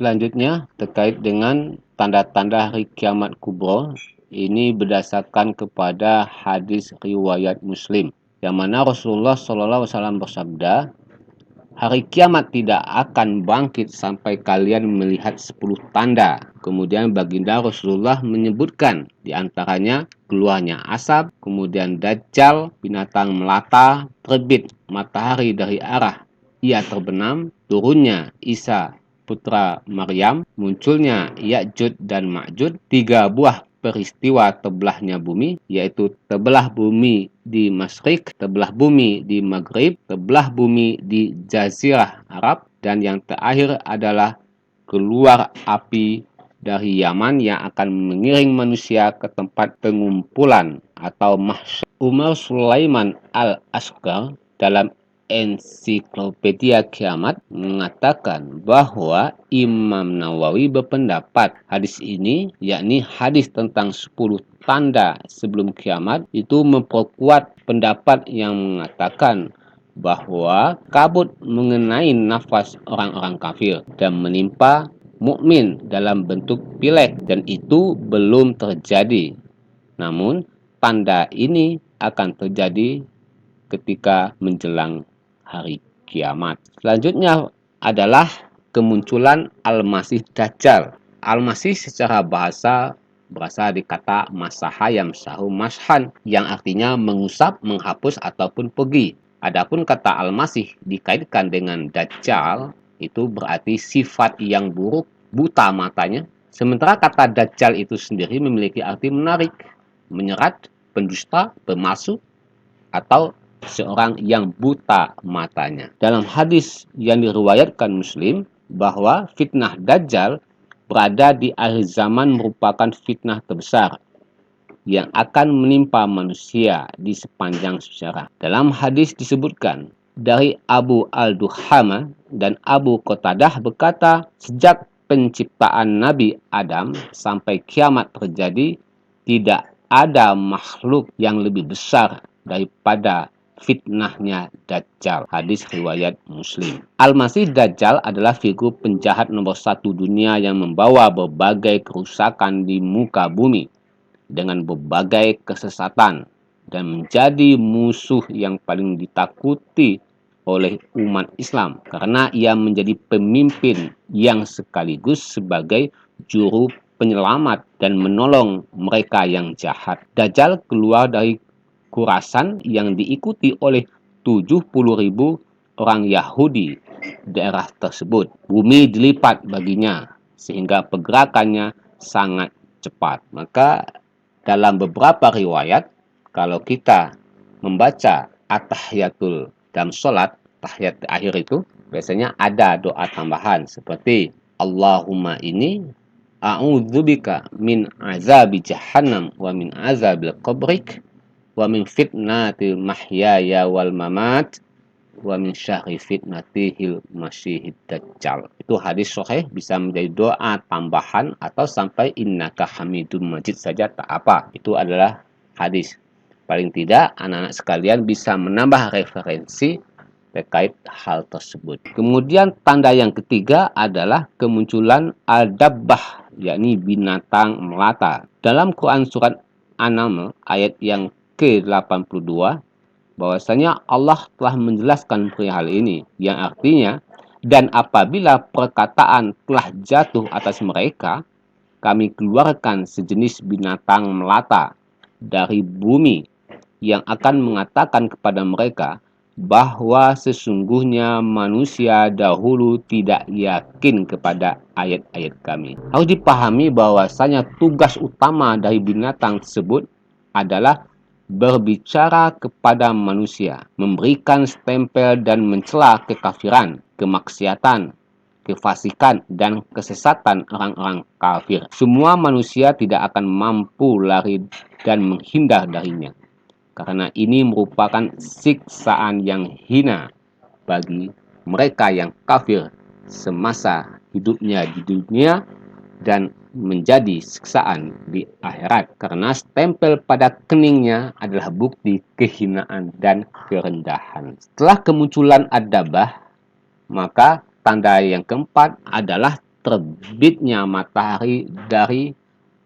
Selanjutnya terkait dengan tanda-tanda hari kiamat kubra, ini berdasarkan kepada hadis riwayat Muslim, yang mana Rasulullah SAW bersabda, hari kiamat tidak akan bangkit sampai kalian melihat 10 tanda. Kemudian baginda Rasulullah menyebutkan di antaranya keluarnya asap, kemudian Dajjal, binatang melata, terbit matahari dari arah ia terbenam, turunnya Isa putra Maryam, munculnya Ya'juj dan Ma'juj, 3 buah peristiwa tebelahnya bumi, yaitu terbelah bumi di Masyrik, terbelah bumi di Maghrib, terbelah bumi di Jazirah Arab, dan yang terakhir adalah keluar api dari Yaman yang akan mengiring manusia ke tempat pengumpulan atau mahsyar. Umar Sulaiman Al-Asghar dalam Ensiklopedia Kiamat mengatakan bahwa Imam Nawawi berpendapat hadis ini, yakni hadis tentang 10 tanda sebelum kiamat, itu memperkuat pendapat yang mengatakan bahwa kabut mengenai nafas orang-orang kafir dan menimpa mukmin dalam bentuk pilek, dan itu belum terjadi. Namun tanda ini akan terjadi ketika menjelang hari kiamat. Selanjutnya adalah kemunculan Al-Masih Dajjal. Al-Masih secara bahasa berasal dari kata masaha yamsahu mashan, yang artinya mengusap, menghapus, ataupun pergi. Adapun kata Al-Masih dikaitkan dengan Dajjal, itu berarti sifat yang buruk, buta matanya. Sementara kata Dajjal itu sendiri memiliki arti menarik, menyerat, pendusta, pemalsu, atau seorang yang buta matanya. Dalam hadis yang diriwayatkan Muslim, bahwa fitnah Dajjal berada di akhir zaman merupakan fitnah terbesar yang akan menimpa manusia di sepanjang sejarah. Dalam hadis disebutkan, dari Abu Al-Duhama dan Abu Qatadah berkata, sejak penciptaan Nabi Adam sampai kiamat terjadi, tidak ada makhluk yang lebih besar daripada fitnahnya Dajjal. Hadis riwayat Muslim. Al-Masih Dajjal adalah figur penjahat nomor 1 dunia yang membawa berbagai kerusakan di muka bumi dengan berbagai kesesatan dan menjadi musuh yang paling ditakuti oleh umat Islam karena ia menjadi pemimpin yang sekaligus sebagai juru penyelamat dan menolong mereka yang jahat. Dajjal keluar dari Khurasan yang diikuti oleh 70.000 orang Yahudi daerah tersebut. Bumi dilipat baginya sehingga pergerakannya sangat cepat. Maka dalam beberapa riwayat, kalau kita membaca at-tahiyatul dalam sholat, tahiyat akhir itu, biasanya ada doa tambahan seperti Allahumma ini a'udzubika min azabi jahannam wa min azabil qabrik wa min fitnatil mahyaya wal mamat wa min syarri fitnatihil masyihid dajjal. Itu hadis sahih, bisa menjadi doa tambahan atau sampai innaka hamidum majid saja tak apa. Itu adalah hadis. Paling tidak anak-anak sekalian bisa menambah referensi terkait hal tersebut. Kemudian tanda yang ketiga adalah kemunculan al-dabbah, yakni binatang melata. Dalam Quran surat An-Naml ayat yang ke-82, bahwasanya Allah telah menjelaskan perihal ini, yang artinya, dan apabila perkataan telah jatuh atas mereka, kami keluarkan sejenis binatang melata dari bumi yang akan mengatakan kepada mereka bahwa sesungguhnya manusia dahulu tidak yakin kepada ayat-ayat kami. Harus dipahami bahwasanya tugas utama dari binatang tersebut adalah berbicara kepada manusia, memberikan stempel dan mencela kekafiran, kemaksiatan, kefasikan, dan kesesatan orang-orang kafir. Semua manusia tidak akan mampu lari dan menghindar darinya, karena ini merupakan siksaan yang hina bagi mereka yang kafir semasa hidupnya di dunia dan menjadi siksaan di akhirat, karena stempel pada keningnya adalah bukti kehinaan dan kerendahan. Setelah kemunculan ad-dabbah, maka tanda yang keempat adalah terbitnya matahari dari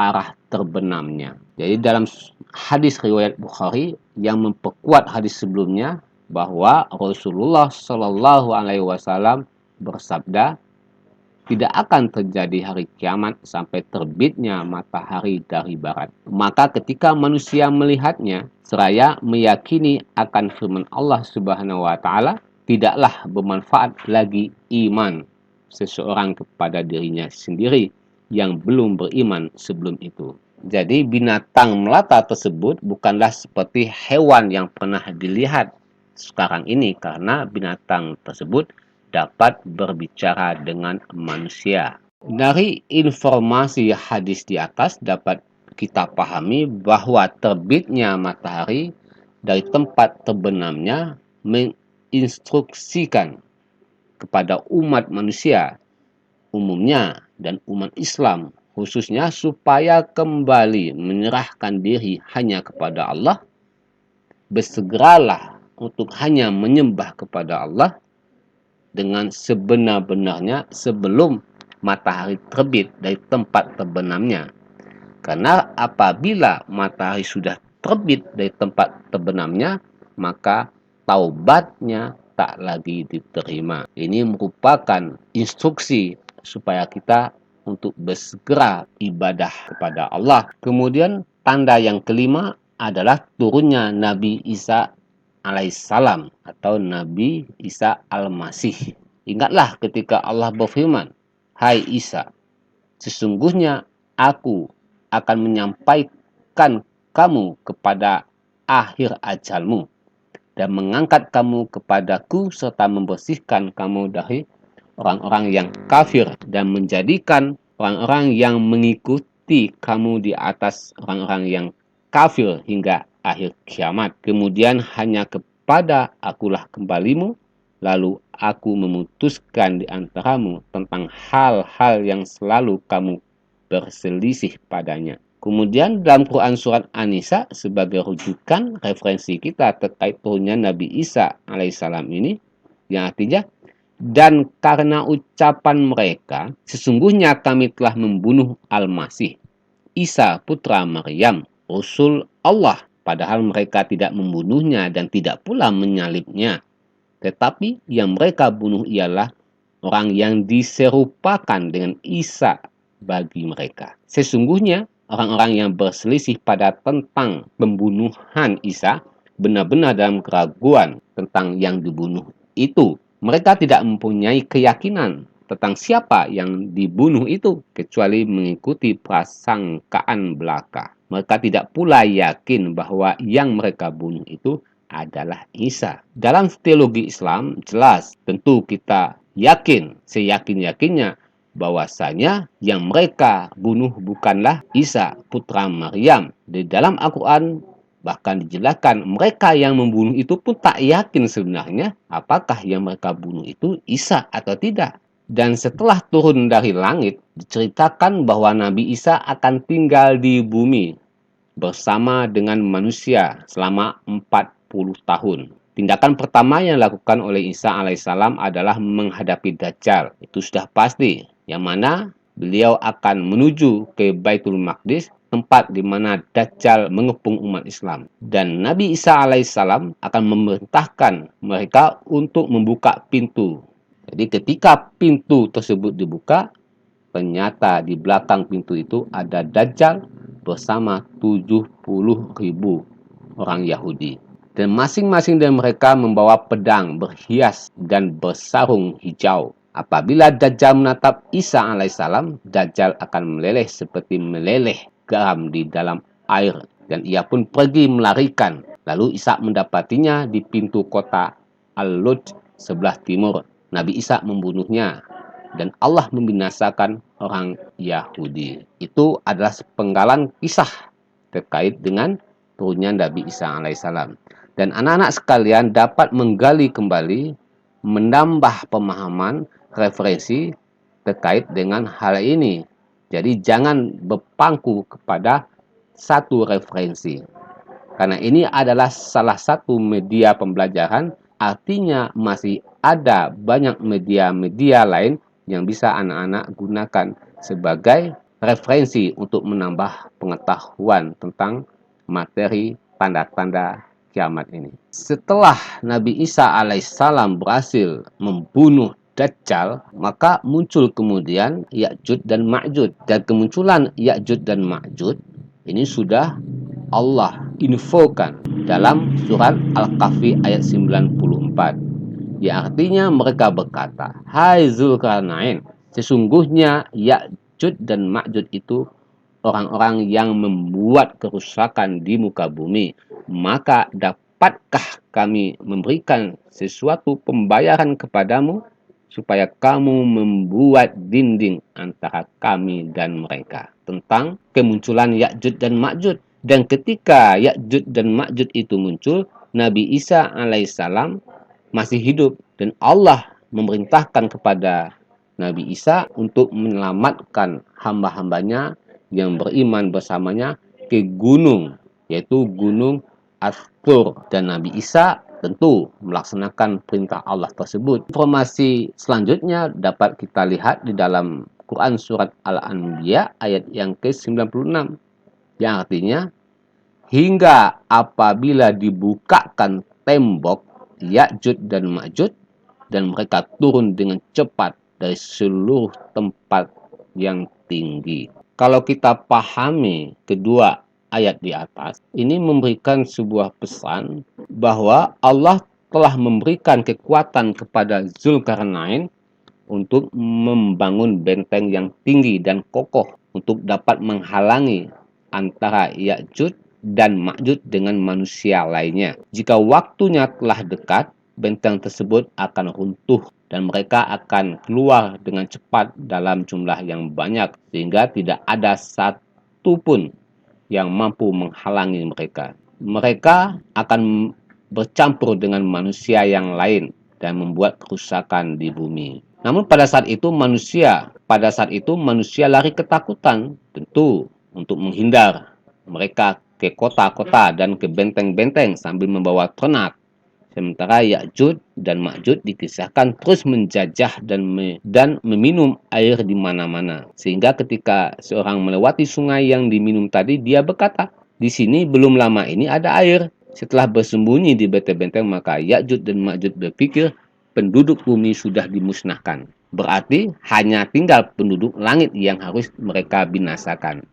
arah terbenamnya. Jadi dalam hadis riwayat Bukhari yang memperkuat hadis sebelumnya bahwa Rasulullah Shallallahu Alaihi Wasallam bersabda, tidak akan terjadi hari kiamat sampai terbitnya matahari dari barat. Maka ketika manusia melihatnya, seraya meyakini akan firman Allah Subhanahu wa taala, tidaklah bermanfaat lagi iman seseorang kepada dirinya sendiri yang belum beriman sebelum itu. Jadi binatang melata tersebut bukanlah seperti hewan yang pernah dilihat sekarang ini, karena binatang tersebut dapat berbicara dengan manusia. Dari informasi hadis di atas dapat kita pahami bahwa terbitnya matahari dari tempat terbenamnya menginstruksikan kepada umat manusia umumnya dan umat Islam khususnya supaya kembali menyerahkan diri hanya kepada Allah, bersegeralah untuk hanya menyembah kepada Allah dengan sebenar-benarnya sebelum matahari terbit dari tempat terbenamnya. Karena apabila matahari sudah terbit dari tempat terbenamnya, maka taubatnya tak lagi diterima. Ini merupakan instruksi supaya kita untuk bersegera ibadah kepada Allah. Kemudian tanda yang kelima adalah turunnya Nabi Isa alaihissalam atau Nabi Isa al-Masih. Ingatlah ketika Allah berfirman, "Hai Isa, sesungguhnya aku akan menyampaikan kamu kepada akhir ajalmu dan mengangkat kamu kepadaku serta membersihkan kamu dari orang-orang yang kafir dan menjadikan orang-orang yang mengikuti kamu di atas orang-orang yang kafir hingga akhir kiamat. Kemudian hanya kepada akulah kembalimu, lalu aku memutuskan di antaramu tentang hal-hal yang selalu kamu berselisih padanya." Kemudian dalam Quran surat An-Nisa sebagai rujukan referensi kita terkait turunnya Nabi Isa alaihissalam ini, yang artinya, dan karena ucapan mereka, sesungguhnya kami telah membunuh Al-Masih, Isa putra Maryam, Rasul Allah, padahal mereka tidak membunuhnya dan tidak pula menyalibnya. Tetapi yang mereka bunuh ialah orang yang diserupakan dengan Isa bagi mereka. Sesungguhnya orang-orang yang berselisih pada tentang pembunuhan Isa benar-benar dalam keraguan tentang yang dibunuh itu. Mereka tidak mempunyai keyakinan tentang siapa yang dibunuh itu, kecuali mengikuti prasangkaan belaka. Mereka tidak pula yakin bahwa yang mereka bunuh itu adalah Isa. Dalam teologi Islam jelas, tentu kita yakin, seyakin-yakinnya, bahwasanya yang mereka bunuh bukanlah Isa putra Maryam. Di dalam Al-Quran bahkan dijelaskan mereka yang membunuh itu pun tak yakin sebenarnya apakah yang mereka bunuh itu Isa atau tidak. Dan setelah turun dari langit, diceritakan bahwa Nabi Isa akan tinggal di bumi bersama dengan manusia selama 40 tahun. Tindakan pertama yang dilakukan oleh Isa alaihissalam adalah menghadapi Dajjal. Itu sudah pasti, yang mana beliau akan menuju ke Baitul Maqdis, tempat di mana Dajjal mengepung umat Islam. Dan Nabi Isa alaihissalam akan memerintahkan mereka untuk membuka pintu. Jadi ketika pintu tersebut dibuka, ternyata di belakang pintu itu ada Dajjal bersama 70.000 orang Yahudi. Dan masing-masing dari mereka membawa pedang berhias dan bersarung hijau. Apabila Dajjal menatap Isa alaihissalam, Dajjal akan meleleh seperti meleleh garam di dalam air. Dan ia pun pergi melarikan. Lalu Isa mendapatinya di pintu kota Al-Lud sebelah timur. Nabi Isa membunuhnya dan Allah membinasakan orang Yahudi. Itu adalah sepenggalan kisah terkait dengan turunnya Nabi Isa alaihissalam. Dan anak-anak sekalian dapat menggali kembali, menambah pemahaman, referensi terkait dengan hal ini. Jadi jangan berpangku kepada satu referensi. Karena ini adalah salah satu media pembelajaran, artinya masih ada banyak media-media lain yang bisa anak-anak gunakan sebagai referensi untuk menambah pengetahuan tentang materi tanda-tanda kiamat ini. Setelah Nabi Isa alaihissalam berhasil membunuh Dajjal, maka muncul kemudian Ya'juj dan Ma'juj. Dan kemunculan Ya'juj dan Ma'juj ini sudah Allah infokan dalam surat Al-Kahfi ayat 94. Yang artinya mereka berkata, "Hai Zulkarnain, sesungguhnya Ya'juj dan Ma'juj itu orang-orang yang membuat kerusakan di muka bumi. Maka dapatkah kami memberikan sesuatu pembayaran kepadamu supaya kamu membuat dinding antara kami dan mereka?" Tentang kemunculan Ya'juj dan Ma'juj. Dan ketika Ya'juj dan Ma'juj itu muncul, Nabi Isa alaihissalam masih hidup dan Allah memerintahkan kepada Nabi Isa untuk menyelamatkan hamba-hambanya yang beriman bersamanya ke gunung, yaitu gunung At-Tur. Dan Nabi Isa tentu melaksanakan perintah Allah tersebut. Informasi selanjutnya dapat kita lihat di dalam Quran surat Al-Anbiya ayat yang ke-96 yang artinya, hingga apabila dibukakan tembok Ya'juj dan Ma'juj dan mereka turun dengan cepat dari seluruh tempat yang tinggi. Kalau kita pahami kedua ayat di atas, ini memberikan sebuah pesan bahwa Allah telah memberikan kekuatan kepada Zulkarnain untuk membangun benteng yang tinggi dan kokoh untuk dapat menghalangi antara Ya'juj dan Ma'juj dengan manusia lainnya. Jika waktunya telah dekat, benteng tersebut akan runtuh dan mereka akan keluar dengan cepat dalam jumlah yang banyak sehingga tidak ada satu pun yang mampu menghalangi mereka. Mereka akan bercampur dengan manusia yang lain dan membuat kerusakan di bumi. Namun pada saat itu manusia lari ketakutan, tentu untuk menghindar. Mereka ke kota-kota dan ke benteng-benteng sambil membawa ternak. Sementara Ya'juj dan Ma'juj dikisahkan terus menjajah dan meminum air di mana-mana. Sehingga ketika seorang melewati sungai yang diminum tadi, dia berkata, "Di sini belum lama ini ada air." Setelah bersembunyi di benteng-benteng, maka Ya'juj dan Ma'juj berpikir penduduk bumi sudah dimusnahkan. Berarti hanya tinggal penduduk langit yang harus mereka binasakan.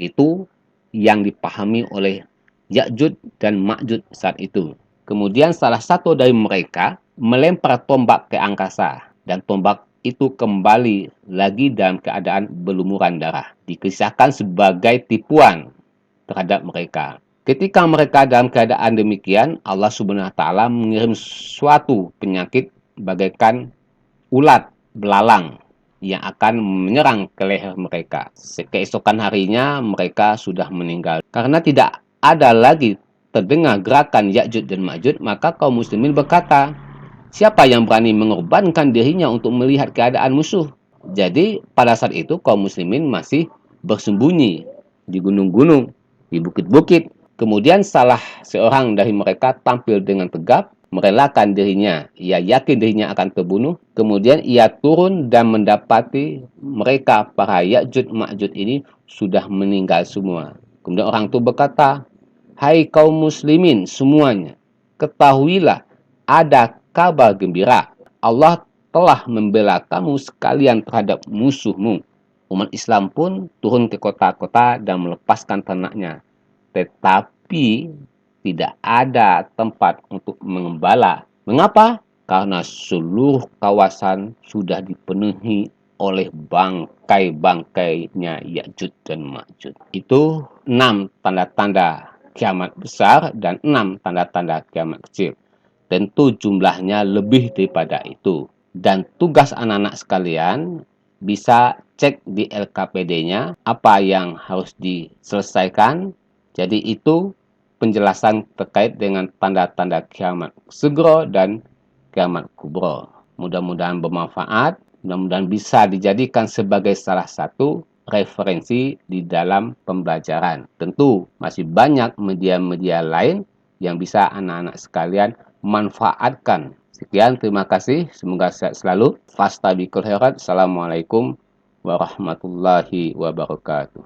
Itu yang dipahami oleh Ya'juj dan Ma'juj saat itu. Kemudian salah satu dari mereka melempar tombak ke angkasa dan tombak itu kembali lagi dalam keadaan berlumuran darah. Dikisahkan sebagai tipuan terhadap mereka. Ketika mereka dalam keadaan demikian, Allah Subhanahu wa taala mengirim suatu penyakit bagaikan ulat belalang yang akan menyerang ke leher mereka. Keesokan harinya mereka sudah meninggal. Karena tidak ada lagi terdengar gerakan Ya'juj dan Ma'juj, maka kaum muslimin berkata, siapa yang berani mengorbankan dirinya untuk melihat keadaan musuh? Jadi pada saat itu kaum muslimin masih bersembunyi di gunung-gunung, di bukit-bukit. Kemudian salah seorang dari mereka tampil dengan tegap, merelakan dirinya, ia yakin dirinya akan terbunuh. Kemudian ia turun dan mendapati mereka para Ya'juj Ma'juj ini sudah meninggal semua. Kemudian orang itu berkata, "Hai kaum muslimin semuanya, ketahuilah ada kabar gembira. Allah telah membela kamu sekalian terhadap musuhmu." Umat Islam pun turun ke kota-kota dan melepaskan ternaknya. Tetapi tidak ada tempat untuk mengembala. Mengapa? Karena seluruh kawasan sudah dipenuhi oleh bangkai-bangkainya Ya'juj dan Ma'juj. Itu 6 tanda-tanda kiamat besar dan 6 tanda-tanda kiamat kecil. Tentu jumlahnya lebih daripada itu. Dan tugas anak-anak sekalian bisa cek di LKPD-nya apa yang harus diselesaikan. Jadi itu penjelasan terkait dengan tanda-tanda kiamat sugro dan kiamat kubro. Mudah-mudahan bermanfaat, mudah-mudahan bisa dijadikan sebagai salah satu referensi di dalam pembelajaran. Tentu masih banyak media-media lain yang bisa anak-anak sekalian manfaatkan Sekian, terima kasih. Semoga sehat selalu. Fastabiqul khairat. Assalamualaikum warahmatullahi wabarakatuh.